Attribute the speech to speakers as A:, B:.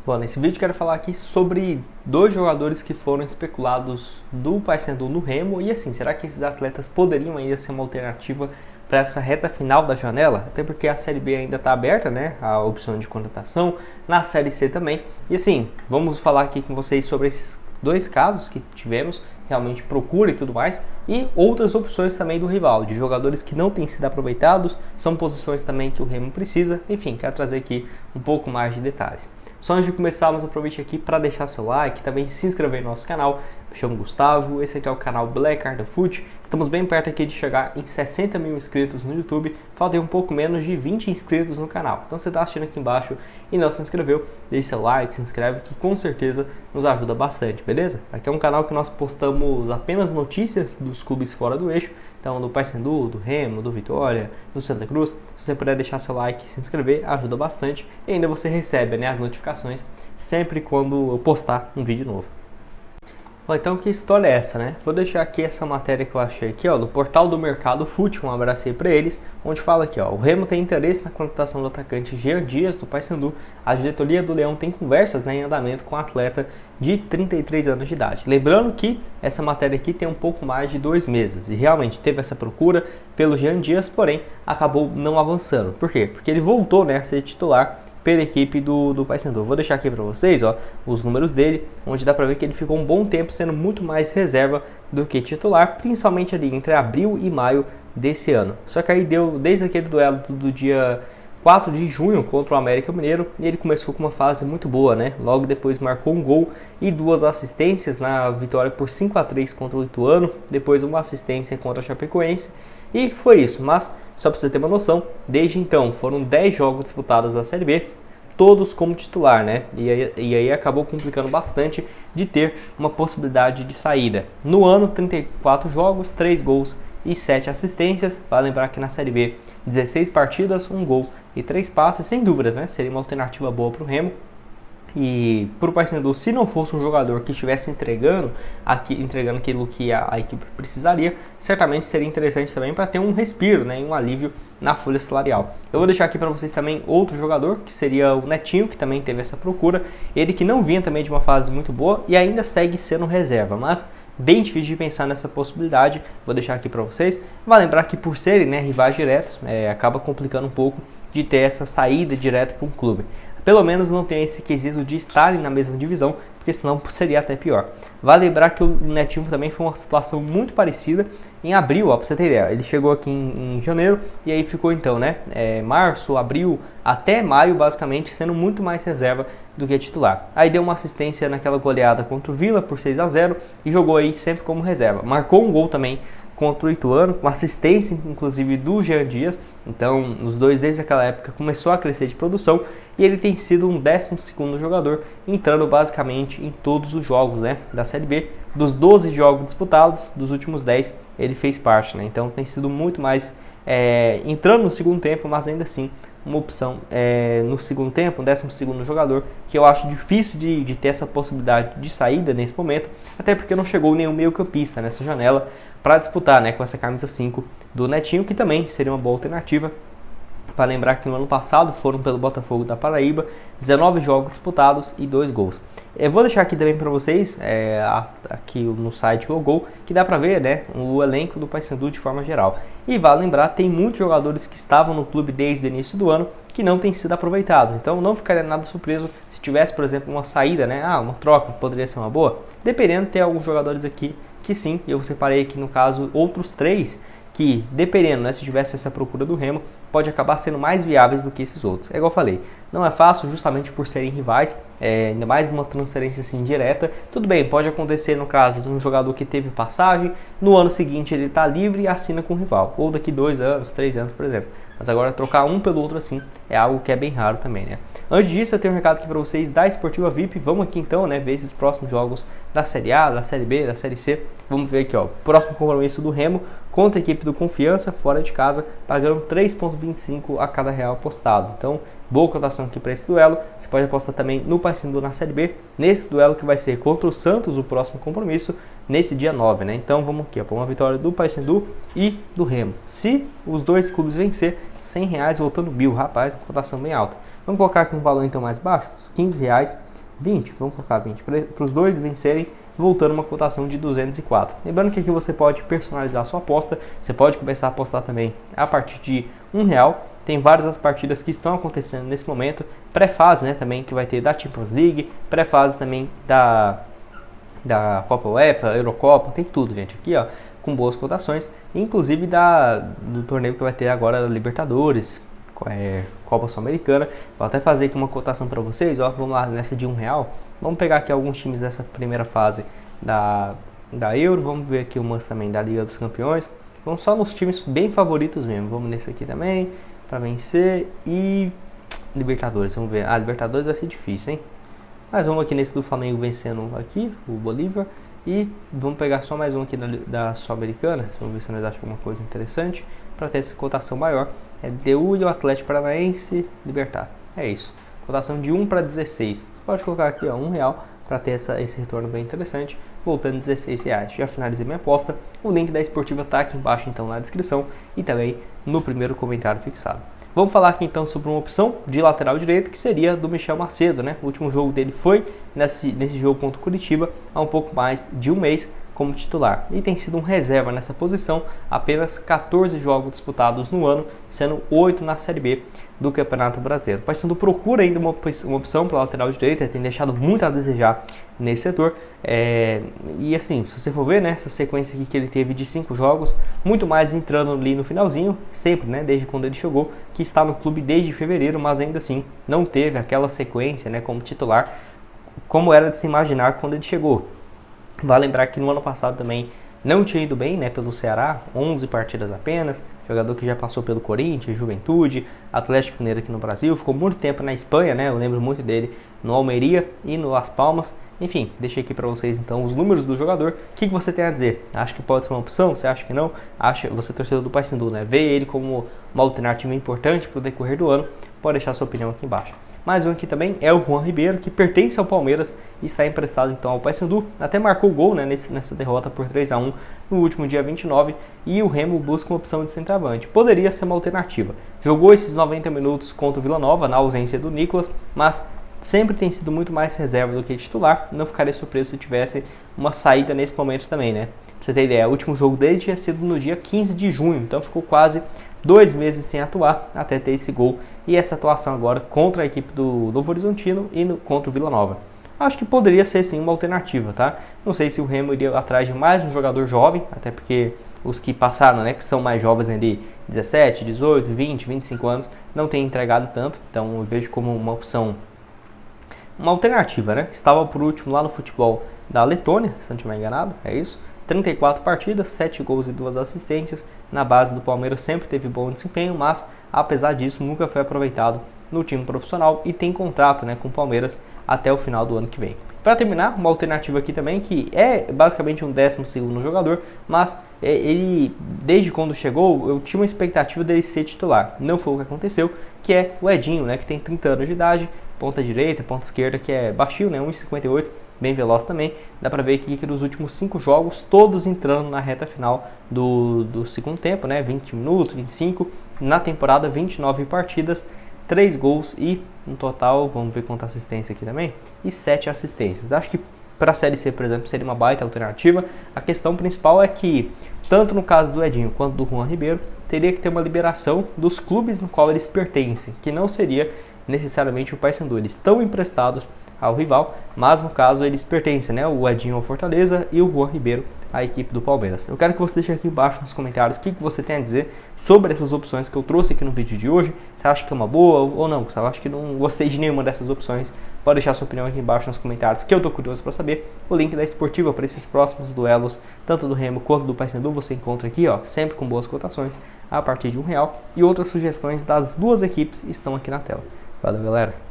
A: Bom, nesse vídeo quero falar aqui sobre dois jogadores que foram especulados do Paysandu no Remo e assim, será que esses atletas poderiam ainda ser uma alternativa para essa reta final da janela? Até porque a Série B ainda está aberta, né, a opção de contratação, na Série C também. E assim, vamos falar aqui com vocês sobre esses dois casos que tivemos, realmente procura e tudo mais, e outras opções também do rival, de jogadores que não têm sido aproveitados, são posições também que o Remo precisa. Enfim, quero trazer aqui um pouco mais de detalhes. Só antes de começarmos, aproveite aqui para deixar seu like, também se inscrever no nosso canal. Me chamo Gustavo, esse aqui é o canal Black Art Foot. Estamos bem perto aqui de chegar em 60 mil inscritos no YouTube. Falta um pouco menos de 20 inscritos no canal. Então você está assistindo aqui embaixo e não se inscreveu, deixe seu like, se inscreve que com certeza nos ajuda bastante, beleza? Aqui é um canal que nós postamos apenas notícias dos clubes fora do eixo. Então do Paysandu, do Remo, do Vitória, do Santa Cruz. Se você puder deixar seu like e se inscrever, ajuda bastante. E ainda você recebe, né, as notificações sempre quando eu postar um vídeo novo. Bom, então que história é essa, né? Vou deixar aqui essa matéria que eu achei aqui, ó, do portal do Mercado Fute, um abraço aí pra eles, onde fala aqui, ó, o Remo tem interesse na contratação do atacante Jean Dias do Paysandu. A diretoria do Leão tem conversas, né, em andamento com o atleta de 33 anos de idade. Lembrando que essa matéria aqui tem um pouco mais de 2 meses e realmente teve essa procura pelo Jean Dias, porém acabou não avançando. Por quê? Porque ele voltou, né, a ser titular pela equipe do Paysandu. Vou deixar aqui para vocês, ó, os números dele, onde dá para ver que ele ficou um bom tempo sendo muito mais reserva do que titular, principalmente ali entre abril e maio desse ano. Só que aí deu, desde aquele duelo do dia 4 de junho contra o América Mineiro, e ele começou com uma fase muito boa, né? Logo depois marcou um gol e 2 assistências na vitória por 5-3 contra o Ituano, depois uma assistência contra a Chapecoense, e foi isso. Mas só para você ter uma noção, desde então foram 10 jogos disputados na Série B, todos como titular, né? E aí acabou complicando bastante de ter uma possibilidade de saída. No ano, 34 jogos, 3 gols e 7 assistências. Vale lembrar que na Série B, 16 partidas, 1 gol e 3 passes. Sem dúvidas, né? Seria uma alternativa boa para o Remo. E para o Paysandu, se não fosse um jogador que estivesse entregando aquilo que a equipe precisaria, certamente seria interessante também para ter um respiro, né, e um alívio na folha salarial. Eu vou deixar aqui para vocês também outro jogador, que seria o Netinho, que também teve essa procura. Ele que não vinha também de uma fase muito boa e ainda segue sendo reserva, mas bem difícil de pensar nessa possibilidade. Vou deixar aqui para vocês. Vai lembrar que por serem, né, rivais diretos, acaba complicando um pouco de ter essa saída direto para um clube. Pelo menos não tem esse quesito de estarem na mesma divisão, porque senão seria até pior. Vale lembrar que o Netinho também foi uma situação muito parecida em abril, ó, pra você ter ideia. Ele chegou aqui em janeiro e aí ficou então, né, março, abril, até maio basicamente, sendo muito mais reserva do que titular. Aí deu uma assistência naquela goleada contra o Vila por 6-0 e jogou aí sempre como reserva. Marcou um gol também contra o Ituano, com assistência inclusive do Jean Dias. Então os dois desde aquela época começou a crescer de produção e ele tem sido um 12º jogador, entrando basicamente em todos os jogos, né, da Série B. Dos 12 jogos disputados, dos últimos 10 ele fez parte, né? Então tem sido muito mais entrando no segundo tempo, mas ainda assim uma opção no segundo tempo, um 12º jogador, que eu acho difícil de ter essa possibilidade de saída nesse momento, até porque não chegou nenhum meio-campista nessa janela para disputar, né, com essa camisa 5 do Netinho, que também seria uma boa alternativa. Para lembrar que no ano passado foram pelo Botafogo da Paraíba, 19 jogos disputados e 2 gols. Eu vou deixar aqui também para vocês, aqui no site o Gol, que dá para ver, né, o elenco do Paysandu de forma geral. E vale lembrar, tem muitos jogadores que estavam no clube desde o início do ano que não têm sido aproveitados. Então não ficaria nada surpreso se tivesse, por exemplo, uma saída, né, uma troca, poderia ser uma boa. Dependendo, tem alguns jogadores aqui que sim, eu separei aqui no caso outros 3 que, dependendo, né, se tivesse essa procura do Remo, pode acabar sendo mais viáveis do que esses outros. É igual eu falei, não é fácil justamente por serem rivais, ainda mais numa transferência assim direta. Tudo bem, pode acontecer no caso de um jogador que teve passagem, no ano seguinte ele está livre e assina com o rival, ou daqui 2 anos, 3 anos, por exemplo. Mas agora trocar um pelo outro assim é algo que é bem raro também, né? Antes disso, eu tenho um recado aqui para vocês da Esportiva VIP. Vamos aqui então, né, ver esses próximos jogos da Série A, da Série B, da Série C. Vamos ver aqui, ó, próximo compromisso do Remo contra a equipe do Confiança, fora de casa, pagando 3,25 a cada real apostado. Então, boa cotação aqui para esse duelo. Você pode apostar também no Paysandu na Série B, nesse duelo que vai ser contra o Santos, o próximo compromisso, nesse dia 9, né? Então, vamos aqui, ó, para uma vitória do Paysandu e do Remo. Se os dois clubes vencer, R$100 voltando mil, rapaz, uma cotação bem alta. Vamos colocar aqui um valor então mais baixo, uns R$15 20, vamos colocar 20, para os dois vencerem, voltando uma cotação de 204. Lembrando que aqui você pode personalizar a sua aposta, você pode começar a apostar também a partir de R$1. Tem várias as partidas que estão acontecendo nesse momento, pré-fase, né, também que vai ter da Champions League, pré-fase também da Copa UEFA, Eurocopa, tem tudo, gente, aqui, ó, com boas cotações, inclusive do torneio que vai ter agora da Libertadores, Copa Sul-Americana. Vou até fazer aqui uma cotação para vocês, ó, vamos lá, nessa de R$1, vamos pegar aqui alguns times dessa primeira fase da Euro, vamos ver aqui umas também da Liga dos Campeões, vamos só nos times bem favoritos mesmo, vamos nesse aqui também, para vencer, e Libertadores, vamos ver, Libertadores vai ser difícil, hein? Mas vamos aqui nesse do Flamengo vencendo aqui, o Bolívar. E vamos pegar só mais um aqui da Sul-Americana. Vamos ver se nós achamos alguma coisa interessante para ter essa cotação maior. É DU e o Atlético Paranaense Libertar. É isso. Cotação de 1 para 16. Você pode colocar aqui, ó, R$1 para ter esse retorno bem interessante. Voltando R$16. Já finalizei minha aposta. O link da esportiva está aqui embaixo então na descrição e também no primeiro comentário fixado. Vamos falar aqui então sobre uma opção de lateral direito que seria do Michel Macedo, né? O último jogo dele foi nesse jogo contra o Curitiba há um pouco mais de um mês como titular. E tem sido um reserva nessa posição, apenas 14 jogos disputados no ano, sendo 8 na Série B do Campeonato Brasileiro. O Paysandu procura ainda uma opção para lateral direito, tem deixado muito a desejar nesse setor. E assim, se você for ver, né, essa sequência aqui que ele teve de 5 jogos, muito mais entrando ali no finalzinho, sempre, né, desde quando ele chegou, que está no clube desde fevereiro, mas ainda assim não teve aquela sequência, né, como titular, como era de se imaginar quando ele chegou. Vale lembrar que no ano passado também não tinha ido bem, né, pelo Ceará, 11 partidas apenas, jogador que já passou pelo Corinthians, Juventude, Atlético Mineiro aqui no Brasil, ficou muito tempo na Espanha, né, eu lembro muito dele no Almeria e no Las Palmas. Enfim, deixei aqui para vocês então os números do jogador. O que você tem a dizer? Acha que pode ser uma opção? Você acha que não? Você torcedor do Paysandu, né? Vê ele como uma alternativa importante para o decorrer do ano? Pode deixar sua opinião aqui embaixo. Mais um aqui também é o Juan Ribeiro, que pertence ao Palmeiras e está emprestado então ao Paysandu. Até marcou gol, né, nessa derrota por 3-1 no último dia 29. E o Remo busca uma opção de centroavante. Poderia ser uma alternativa. Jogou esses 90 minutos contra o Vila Nova, na ausência do Nicolas, mas sempre tem sido muito mais reserva do que titular. Não ficaria surpreso se tivesse uma saída nesse momento também, né? Pra você ter ideia, o último jogo dele tinha sido no dia 15 de junho, então ficou quase 2 meses sem atuar até ter esse gol e essa atuação agora contra a equipe do Novo Horizontino e contra o Vila Nova. Acho que poderia ser sim uma alternativa, tá? Não sei se o Remo iria atrás de mais um jogador jovem, até porque os que passaram, né, que são mais jovens ali, 17, 18, 20, 25 anos, não têm entregado tanto, então eu vejo como uma opção, uma alternativa, né? Estava por último lá no futebol da Letônia, se não estiver enganado, é isso. 34 partidas, 7 gols e 2 assistências. Na base do Palmeiras sempre teve bom desempenho, mas apesar disso nunca foi aproveitado no time profissional e tem contrato, né, com o Palmeiras até o final do ano que vem. Para terminar, uma alternativa aqui também que é basicamente um 12º jogador, mas ele desde quando chegou eu tinha uma expectativa dele ser titular. Não foi o que aconteceu, que é o Edinho, né, que tem 30 anos de idade, ponta direita, ponta esquerda, que é baixinho, né, 1,58, bem veloz também. Dá pra ver aqui que nos últimos 5 jogos, todos entrando na reta final do segundo tempo, né, 20 minutos, 25, na temporada 29 partidas, 3 gols e no total, vamos ver quanta assistência aqui também, e 7 assistências. Acho que para a Série C, por exemplo, seria uma baita alternativa. A questão principal é que, tanto no caso do Edinho quanto do Juan Ribeiro, teria que ter uma liberação dos clubes no qual eles pertencem, que não seria necessariamente o Paysandu. Eles estão emprestados ao rival, mas no caso eles pertencem, né? O Edinho ao Fortaleza e o Juan Ribeiro à equipe do Palmeiras. Eu quero que você deixe aqui embaixo nos comentários o que você tem a dizer sobre essas opções que eu trouxe aqui no vídeo de hoje. Você acha que é uma boa ou não? Você acha que não gostei de nenhuma dessas opções? Pode deixar sua opinião aqui embaixo nos comentários, que eu tô curioso para saber. O link da Esportiva para esses próximos duelos, tanto do Remo quanto do Paysandu, você encontra aqui, ó, sempre com boas cotações, a partir de R$1. E outras sugestões das duas equipes estão aqui na tela. Valeu, galera!